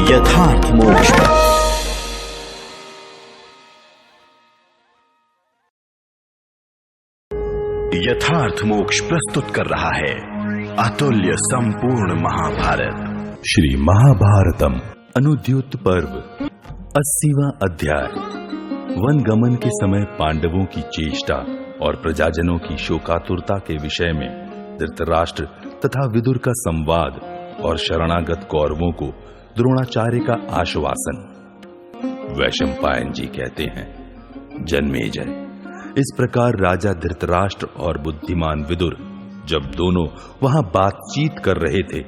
यथार्थ मोक्ष। यथार्थ मोक्ष प्रस्तुत कर रहा है अतुल्य संपूर्ण महाभारत, श्री महाभारतम अनुद्योत पर्व 80वां अध्याय। वन गमन के समय पांडवों की चेष्टा और प्रजाजनों की शोकातुरता के विषय में धृतराष्ट्र तथा विदुर का संवाद और शरणागत कौरवों को द्रोणाचार्य का आश्वासन। वैशंपायन जी कहते हैं, जन्मेजय, इस प्रकार राजा धृतराष्ट्र और बुद्धिमान विदुर जब दोनों वहां बातचीत कर रहे थे,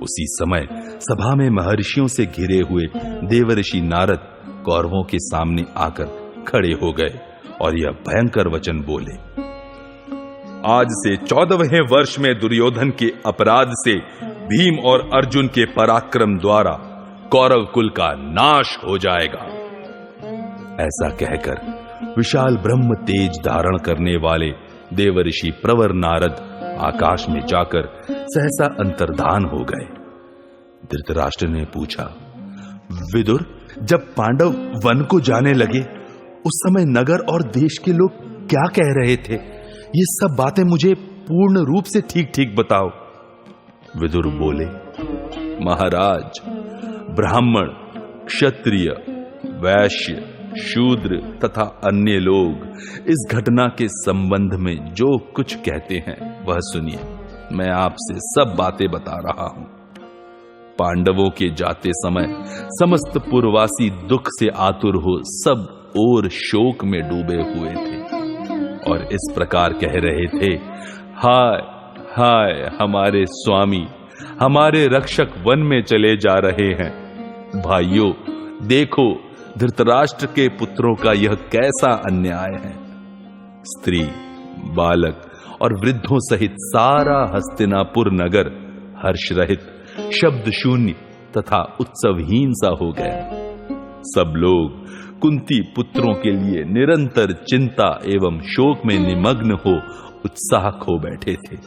उसी समय सभा में महर्षियों से घिरे हुए देवर्षि नारद कौरवों के सामने आकर खड़े हो गए और यह भयंकर वचन बोले। आज से 14वें वर्ष में दुर्योधन के अपराध से भीम और अर्जुन के पराक्रम द्वारा कौरव कुल का नाश हो जाएगा। ऐसा कहकर विशाल ब्रह्म तेज धारण करने वाले देवर्षि प्रवर नारद आकाश में जाकर सहसा अंतर्धान हो गए। धृतराष्ट्र ने पूछा, विदुर, जब पांडव वन को जाने लगे उस समय नगर और देश के लोग क्या कह रहे थे? ये सब बातें मुझे पूर्ण रूप से ठीक ठीक बताओ। विदुर बोले, महाराज, ब्राह्मण, क्षत्रिय, वैश्य, शूद्र तथा अन्य लोग इस घटना के संबंध में जो कुछ कहते हैं वह सुनिए। मैं आपसे सब बातें बता रहा हूं। पांडवों के जाते समय समस्त पुरवासी दुख से आतुर हो सब और शोक में डूबे हुए थे और इस प्रकार कह रहे थे, हाय हाय, हमारे स्वामी, हमारे रक्षक वन में चले जा रहे हैं। भाइयों, देखो धृतराष्ट्र के पुत्रों का यह कैसा अन्याय है। स्त्री, बालक और वृद्धों सहित सारा हस्तिनापुर नगर हर्ष रहित, शब्द शून्य तथा उत्सवहीन सा हो गया। सब लोग कुंती पुत्रों के लिए निरंतर चिंता एवं शोक में निमग्न हो उत्साह खो बैठे थे।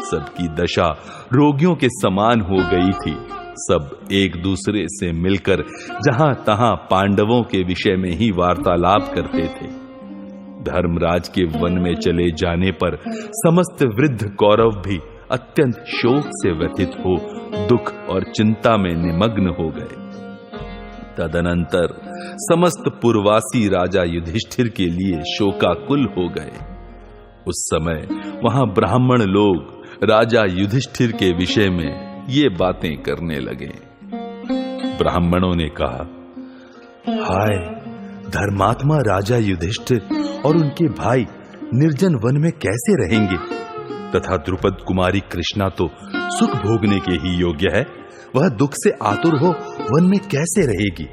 सबकी दशा रोगियों के समान हो गई थी। सब एक दूसरे से मिलकर जहां तहां पांडवों के विषय में ही वार्तालाप करते थे। धर्मराज के वन में चले जाने पर समस्त वृद्ध कौरव भी अत्यंत शोक से व्यथित हो दुख और चिंता में निमग्न हो गए। तदनंतर समस्त पुरवासी राजा युधिष्ठिर के लिए शोकाकुल हो गए। उस समय वहां ब्राह्मण लोग राजा युधिष्ठिर के विषय में ये बातें करने लगे। ब्राह्मणों ने कहा, हाय, धर्मात्मा राजा युधिष्ठिर और उनके भाई निर्जन वन में कैसे रहेंगे? तथा द्रुपद कुमारी कृष्णा तो सुख भोगने के ही योग्य है, वह दुख से आतुर हो वन में कैसे रहेगी?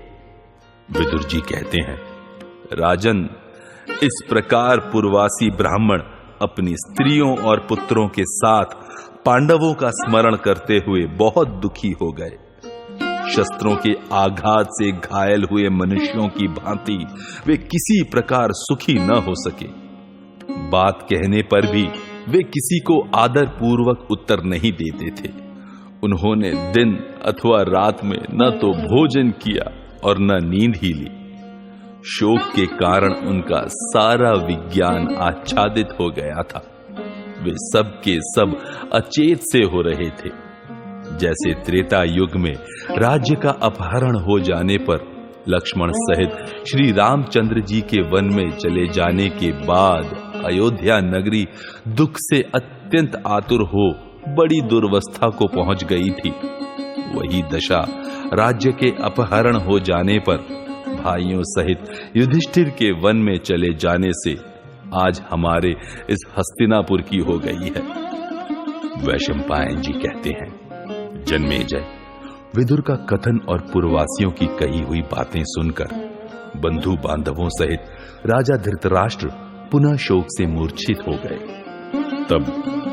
विदुर जी कहते हैं, राजन, इस प्रकार पुरवासी ब्राह्मण अपनी स्त्रियों और पुत्रों के साथ पांडवों का स्मरण करते हुए बहुत दुखी हो गए। शस्त्रों के आघात से घायल हुए मनुष्यों की भांति वे किसी प्रकार सुखी न हो सके। बात कहने पर भी वे किसी को आदर पूर्वक उत्तर नहीं देते थे। उन्होंने दिन अथवा रात में न तो भोजन किया और न नींद ही ली। शोक के कारण उनका सारा विज्ञान आच्छादित हो गया था। वे सब के सब अचेत से हो रहे थे। जैसे त्रेता युग में राज्य का अपहरण हो जाने पर लक्ष्मण सहित श्री रामचंद्र जी के वन में चले जाने के बाद अयोध्या नगरी दुख से अत्यंत आतुर हो बड़ी दुर्वस्था को पहुंच गई थी, वही दशा राज्य के अपहरण हो जाने पर भाइयों सहित युधिष्ठिर के वन में चले जाने से आज हमारे इस हस्तिनापुर की हो गई है। वैशंपायन जी कहते हैं, जन्मेजय, विदुर का कथन और पूर्ववासियों की कही हुई बातें सुनकर बंधु बांधवों सहित राजा धृतराष्ट्र पुनः शोक से मूर्छित हो गए। तब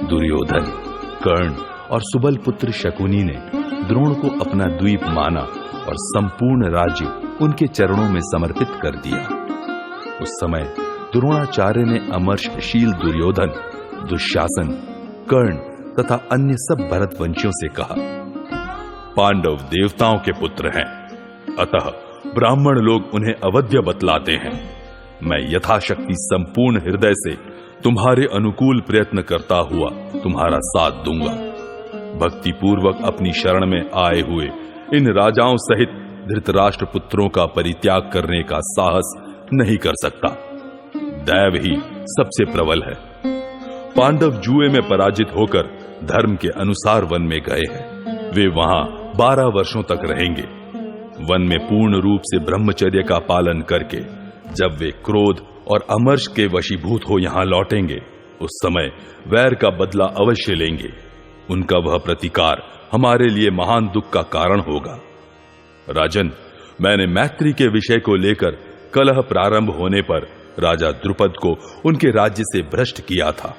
दुर्योधन, कर्ण और सुबल पुत्र शकुनी ने द्रोण को अपना द्वीप माना और संपूर्ण राज्य उनके चरणों में समर्पित कर दिया। उस समय द्रोणाचार्य ने अमर्षशील दुर्योधन, दुशासन, कर्ण तथा अन्य सब भरतवंशियों से कहा, पांडव देवताओं के पुत्र हैं, अतः ब्राह्मण लोग उन्हें अवध्य बतलाते हैं। मैं यथाशक्ति संपूर्ण हृदय से तुम्हारे अनुकूल प्रयत्न करता हुआ तुम्हारा साथ दूंगा। भक्ति पूर्वक अपनी शरण में आए हुए इन राजाओं सहित धृतराष्ट्र पुत्रों का परित्याग करने का साहस नहीं कर सकता। दैव ही सबसे प्रबल है। पांडव जुए में पराजित होकर धर्म के अनुसार वन में गए हैं। वे वहां 12 वर्षों तक रहेंगे। वन में पूर्ण रूप से ब्रह्मचर्य का पालन करके जब वे क्रोध और अमर्ष के वशीभूत हो यहां लौटेंगे, उस समय वैर का बदला अवश्य लेंगे। उनका वह प्रतिकार हमारे लिए महान दुख का कारण होगा। राजन, मैंने मैत्री के विषय को लेकर कलह प्रारंभ होने पर राजा द्रुपद को उनके राज्य से भ्रष्ट किया था।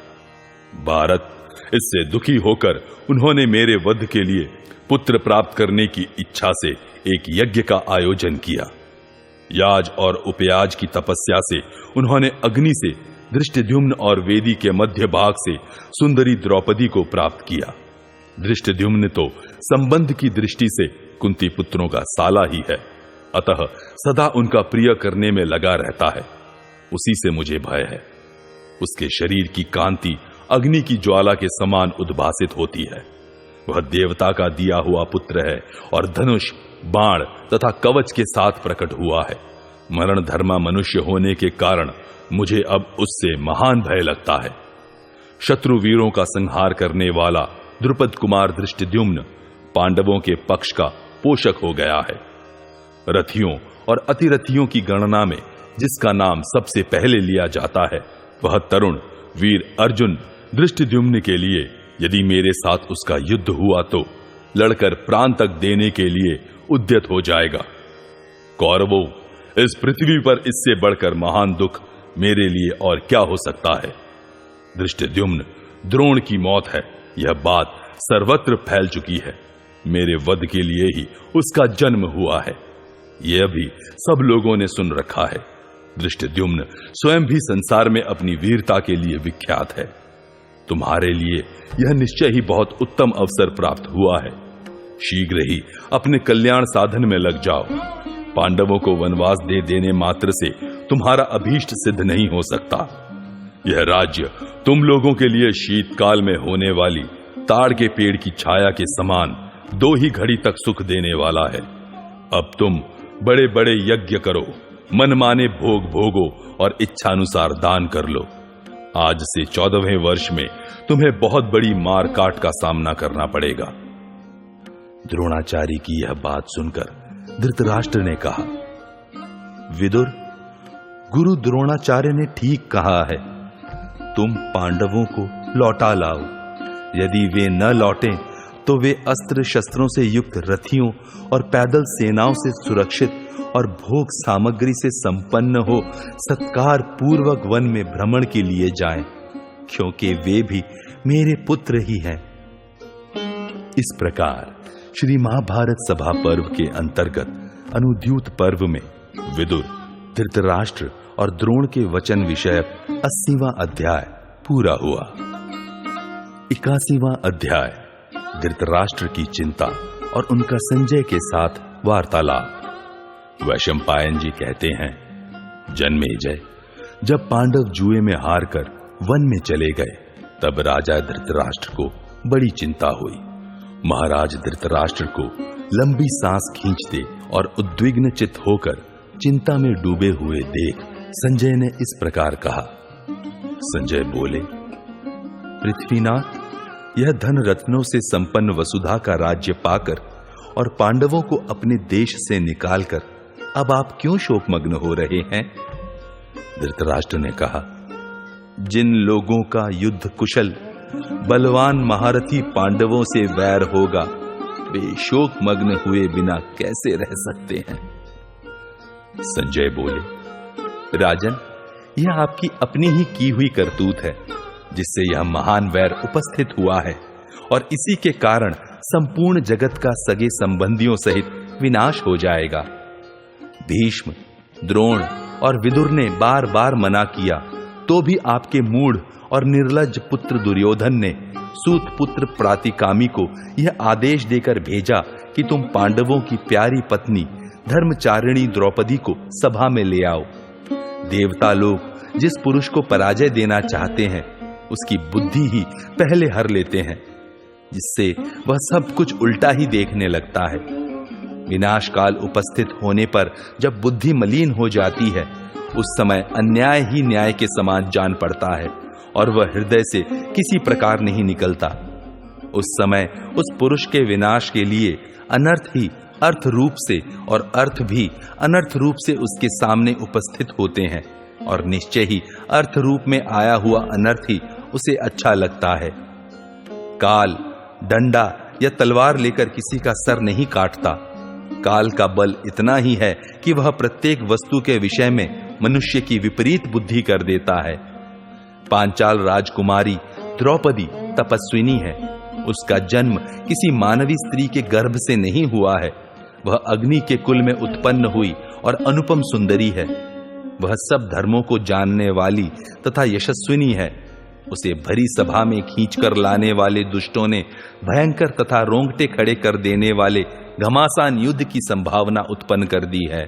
भारत इससे दुखी होकर उन्होंने मेरे वध के लिए पुत्र प्राप्त करने की इच्छा से एक यज्ञ का आयोजन किया। याज और उपयाज की तपस्या से उन्होंने अग्नि से धृष्टद्युम्न और वेदी के मध्य भाग से सुंदरी द्रौपदी को प्राप्त किया। धृष्टद्युम्न तो संबंध की दृष्टि से कुंती पुत्रों का साला ही है, अतः सदा उनका प्रिय करने में लगा रहता है। उसी से मुझे भय है। उसके शरीर की कांति अग्नि की ज्वाला के समान उद्भासित होती है। वह देवता का दिया हुआ पुत्र है और धनुष, बाण तथा कवच के साथ प्रकट हुआ है। मरण धर्मा मनुष्य होने के कारण मुझे अब उससे महान भय लगता है। शत्रु वीरों का संहार करने वाला द्रुपद कुमार धृष्टद्युम्न पांडवों के पक्ष का पोषक हो गया है। रथियों और अतिरथियों की गणना में जिसका नाम सबसे पहले लिया जाता है, वह तरुण वीर अर्जुन धृष्टद्युम्न के लिए यदि मेरे साथ उसका युद्ध हुआ तो लड़कर प्राण तक देने के लिए उद्यत हो जाएगा। कौरवों, इस पृथ्वी पर इससे बढ़कर महान दुख मेरे लिए और क्या हो सकता है। धृष्टद्युम्न द्रोण की मौत है, यह बात सर्वत्र फैल चुकी है। मेरे वध के लिए ही उसका जन्म हुआ है, यह भी सब लोगों ने सुन रखा है। धृष्टद्युम्न स्वयं भी संसार में अपनी वीरता के लिए विख्यात है। तुम्हारे लिए यह निश्चय ही बहुत उत्तम अवसर प्राप्त हुआ है। शीघ्र ही अपने कल्याण साधन में लग जाओ। पांडवों को वनवास दे देने मात्र से तुम्हारा अभीष्ट सिद्ध नहीं हो सकता। यह राज्य तुम लोगों के लिए शीतकाल में होने वाली ताड़ के पेड़ की छाया के समान 2 ही घड़ी तक सुख देने वाला है। अब तुम बड़े बड़े यज्ञ करो, मनमाने भोग भोगो और इच्छानुसार दान कर लो। आज से 14वें वर्ष में तुम्हें बहुत बड़ी मार काट का सामना करना पड़ेगा। द्रोणाचार्य की यह बात सुनकर धृतराष्ट्र ने कहा, विदुर, गुरु द्रोणाचार्य ने ठीक कहा है। तुम पांडवों को लौटा लाओ। यदि वे न लौटें तो वे अस्त्र शस्त्रों से युक्त रथियों और पैदल सेनाओं से सुरक्षित और भोग सामग्री से संपन्न हो सत्कार पूर्वक वन में भ्रमण के लिए जाएं, क्योंकि वे भी मेरे पुत्र ही हैं। इस प्रकार श्री महाभारत सभा पर्व के अंतर्गत अनुद्यूत पर्व में विदुर, धृतराष्ट्र और द्रोण के वचन विषयक 80वां अध्याय पूरा हुआ। 81वां अध्याय धृतराष्ट्र की चिंता और उनका संजय के साथ वार्तालाप। वैशंपायन जी कहते हैं, जन्मेजय, जब पांडव जुए में हारकर वन में चले गए, तब राजा धृतराष्ट्र को बड़ी चिंता हुई। महाराज धृतराष्ट्र को लंबी सांस खींचते और उद्विग्न चित्त होकर चिंता में डूबे हुए देख संजय ने इस प्रकार कहा। संजय बोले, पृथ्वीनाथ, यह धन रत्नों से संपन्न वसुधा का राज्य पाकर और पांडवों को अपने देश से निकालकर अब आप क्यों शोकमग्न हो रहे हैं? धृतराष्ट्र ने कहा, जिन लोगों का युद्ध कुशल बलवान महारथी पांडवों से वैर होगा, वे शोक मग्न हुए बिना कैसे रह सकते हैं? संजय बोले, राजन, यह आपकी अपनी ही की हुई करतूत है जिससे यह महान वैर उपस्थित हुआ है, और इसी के कारण संपूर्ण जगत का सगे संबंधियों सहित विनाश हो जाएगा। भीष्म, द्रोण और विदुर ने बार बार मना किया, तो भी आपके मूढ़ और निर्लज्ज पुत्र दुर्योधन ने सूत पुत्र प्रातिकामी को यह आदेश देकर भेजा कि तुम पांडवों की प्यारी पत्नी धर्मचारिणी द्रौपदी को सभा में ले आओ। देवता लोग जिस पुरुष को पराजय देना चाहते हैं उसकी बुद्धि ही पहले हर लेते हैं, जिससे वह सब कुछ उल्टा ही देखने लगता है। विनाश काल उपस्थित होने पर जब बुद्धि मलिन हो जाती है, उस समय अन्याय ही न्याय के समान जान पड़ता है और वह हृदय से किसी प्रकार नहीं निकलता। उस समय उस पुरुष के विनाश के लिए अनर्थ ही अर्थ रूप से और अर्थ भी अनर्थ रूप से उसके सामने उपस्थित होते हैं, और निश्चय ही अर्थ रूप में आया हुआ अनर्थ ही उसे अच्छा लगता है। काल डंडा या तलवार लेकर किसी का सर नहीं काटता। काल का बल इतना ही है कि वह प्रत्येक वस्तु के विषय में मनुष्य की विपरीत बुद्धि कर देता है। पांचाल राजकुमारी द्रौपदी तपस्विनी है। उसका जन्म किसी मानवी स्त्री के गर्भ से नहीं हुआ है। वह अग्नि के कुल में उत्पन्न हुई और अनुपम सुंदरी है। वह सब धर्मों को जानने वाली तथा यशस्विनी है। उसे भरी सभा में खींचकर लाने वाले दुष्टों ने भयंकर तथा रोंगटे खड़े कर देने वाले घमासान युद्ध की संभावना उत्पन्न कर दी है।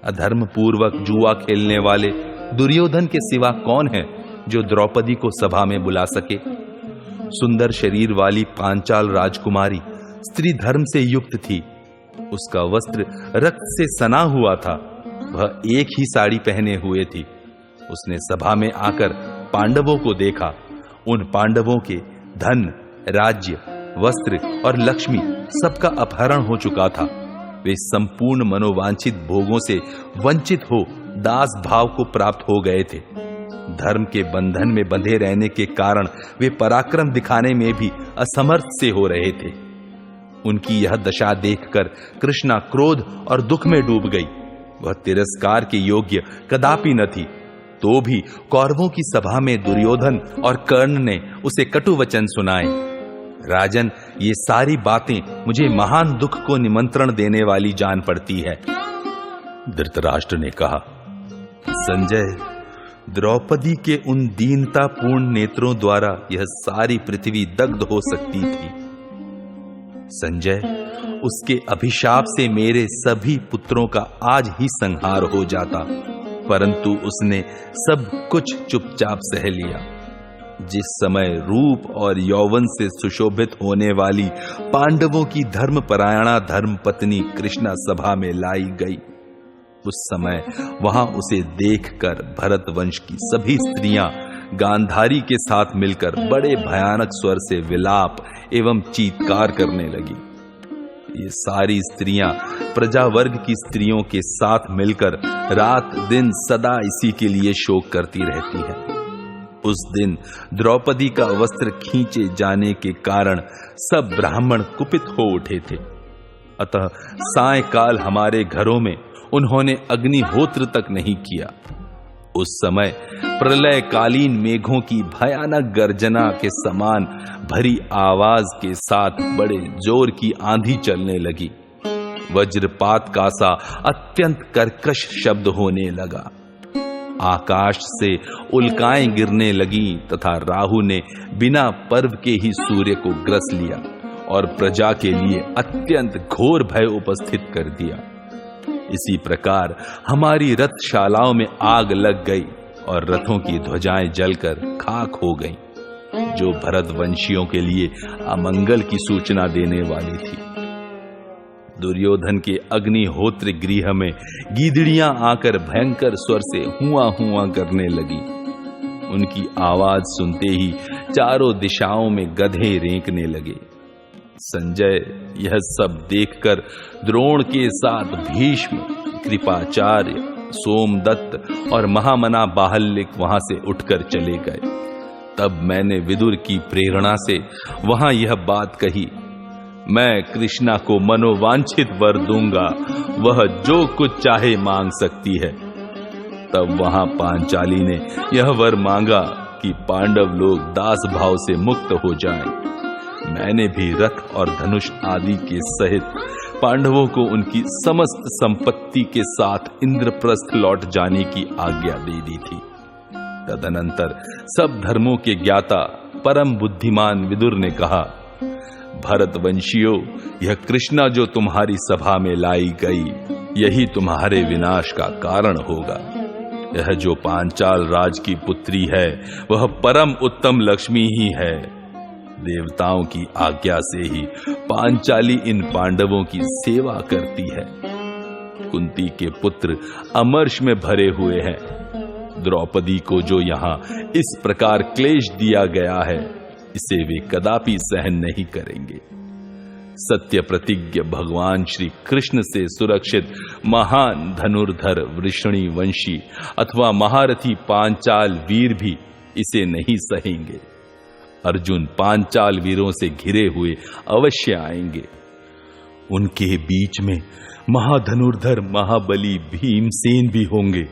अधर्म पूर्वक जुआ खेलने वाले दुर्योधन के सिवा कौन है जो द्रौपदी को सभा में बुला सके? सुंदर शरीर वाली पांचाल राजकुमारी स्त्री धर्म से युक्त थी। उसका वस्त्र रक्त से सना हुआ था। वह एक ही साड़ी पहने हुए थी। उसने सभा में आकर पांडवों को देखा। उन पांडवों के धन, राज्य, वस्त्र और लक्ष्मी सबका अपहरण हो चुका था। वे संपूर्ण मनोवांछित भोगों से वंचित हो दास भाव को प्राप्त हो गए थे। धर्म के बंधन में बंधे रहने के कारण वे पराक्रम दिखाने में भी असमर्थ से हो रहे थे। उनकी यह दशा देखकर कृष्णा क्रोध और दुख में डूब गई। वह तिरस्कार के योग्य कदापि न थी, तो भी कौरवों की सभा में दुर्योधन और कर्ण ने उसे कटु वचन सुनाए। राजन, ये सारी बातें मुझे महान दुख को निमंत्रण देने वाली जान पड़ती है। धृतराष्ट्र ने कहा, संजय, द्रौपदी के उन दीनतापूर्ण नेत्रों द्वारा यह सारी पृथ्वी दग्ध हो सकती थी। संजय, उसके अभिशाप से मेरे सभी पुत्रों का आज ही संहार हो जाता, परंतु उसने सब कुछ चुपचाप सह लिया। जिस समय रूप और यौवन से सुशोभित होने वाली पांडवों की धर्मपरायणा धर्मपत्नी कृष्णा सभा में लाई गई, उस समय वहां उसे देखकर भरत वंश की सभी स्त्रियां गांधारी के साथ मिलकर बड़े भयानक स्वर से विलाप एवं चीत्कार करने लगी। ये सारी स्त्रियां प्रजा वर्ग की स्त्रियों के साथ मिलकर रात दिन सदा इसी के लिए शोक करती रहती है। उस दिन द्रौपदी का वस्त्र खींचे जाने के कारण सब ब्राह्मण कुपित हो उठे थे। अतः सायंकाल हमारे घरों में उन्होंने अग्निहोत्र तक नहीं किया। उस समय प्रलयकालीन मेघों की भयानक गर्जना के समान भरी आवाज के साथ बड़े जोर की आंधी चलने लगी। वज्रपात का सा अत्यंत कर्कश शब्द होने लगा। आकाश से उल्काएं गिरने लगी तथा राहु ने बिना पर्व के ही सूर्य को ग्रस लिया और प्रजा के लिए अत्यंत घोर भय उपस्थित कर दिया। इसी प्रकार हमारी रथशालाओं में आग लग गई और रथों की ध्वजाएं जलकर खाक हो गईं, जो भरतवंशियों के लिए अमंगल की सूचना देने वाली थी। दुर्योधन के अग्निहोत्र गृह में गीदड़ियां आकर भयंकर स्वर से हुआ हुआ करने लगी। उनकी आवाज सुनते ही चारों दिशाओं में गधे रेंकने लगे। संजय, यह सब देखकर द्रोण के साथ भीष्म, कृपाचार्य, सोमदत्त और महामना बाहल्लिक वहां से उठकर चले गए। तब मैंने विदुर की प्रेरणा से वहां यह बात कही, मैं कृष्णा को मनोवांछित वर दूंगा, वह जो कुछ चाहे मांग सकती है। तब वहां पांचाली ने यह वर मांगा कि पांडव लोग दास भाव से मुक्त हो जाएं। मैंने भी रथ और धनुष आदि के सहित पांडवों को उनकी समस्त संपत्ति के साथ इंद्रप्रस्थ लौट जाने की आज्ञा दे दी थी। तदनंतर सब धर्मों के ज्ञाता परम बुद्धिमान विदुर ने कहा, भरतवंशियों, यह कृष्णा जो तुम्हारी सभा में लाई गई, यही तुम्हारे विनाश का कारण होगा। यह जो पांचाल राज की पुत्री है, वह परम उत्तम लक्ष्मी ही है। देवताओं की आज्ञा से ही पांचाली इन पांडवों की सेवा करती है। कुंती के पुत्र अमर्ष में भरे हुए हैं। द्रौपदी को जो यहाँ इस प्रकार क्लेश दिया गया है, इसे वे कदापि सहन नहीं करेंगे। सत्य प्रतिज्ञ भगवान श्री कृष्ण से सुरक्षित महान धनुर्धर वृषणी वंशी अथवा महारथी पांचाल वीर भी इसे नहीं सहेंगे। अर्जुन पांचाल वीरों से घिरे हुए अवश्य आएंगे। उनके बीच में महाधनुर्धर महाबली भीमसेन भी होंगे,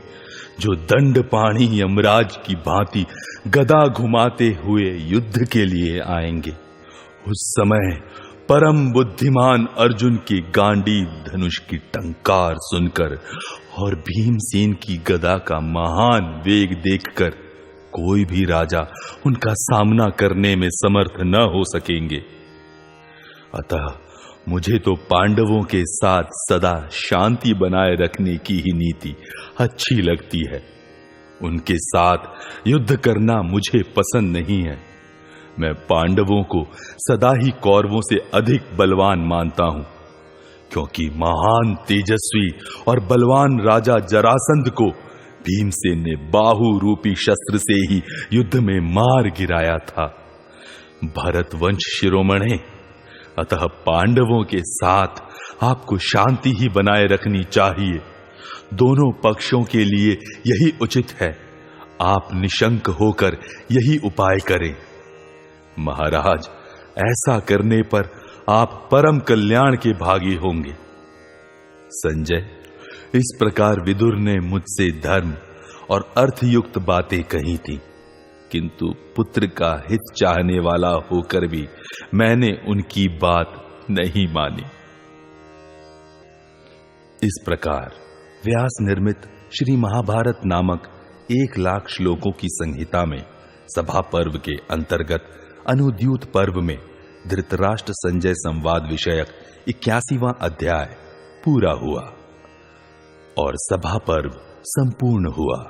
जो दंडपाणी यमराज की भांति गदा घुमाते हुए युद्ध के लिए आएंगे। उस समय परम बुद्धिमान अर्जुन की गांडीव धनुष की टंकार सुनकर और भीमसेन की गदा का महान वेग देखकर कोई भी राजा उनका सामना करने में समर्थ न हो सकेंगे। अतः मुझे तो पांडवों के साथ सदा शांति बनाए रखने की ही नीति अच्छी लगती है। उनके साथ युद्ध करना मुझे पसंद नहीं है। मैं पांडवों को सदा ही कौरवों से अधिक बलवान मानता हूं, क्योंकि महान तेजस्वी और बलवान राजा जरासंध को भीमसेन ने बाहु रूपी शस्त्र से ही युद्ध में मार गिराया था। भरतवंश शिरोमणे, अतः पांडवों के साथ आपको शांति ही बनाए रखनी चाहिए। दोनों पक्षों के लिए यही उचित है। आप निशंक होकर यही उपाय करें। महाराज, ऐसा करने पर आप परम कल्याण के भागी होंगे। संजय, इस प्रकार विदुर ने मुझसे धर्म और अर्थयुक्त बातें कही थी, किंतु पुत्र का हित चाहने वाला होकर भी मैंने उनकी बात नहीं मानी। इस प्रकार व्यास निर्मित श्री महाभारत नामक 1,00,000 श्लोकों की संहिता में सभा पर्व के अंतर्गत अनुद्यूत पर्व में धृतराष्ट्र संजय संवाद विषयक 81वां अध्याय पूरा हुआ और सभा पर्व संपूर्ण हुआ।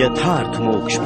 यथार्थ मोक्ष।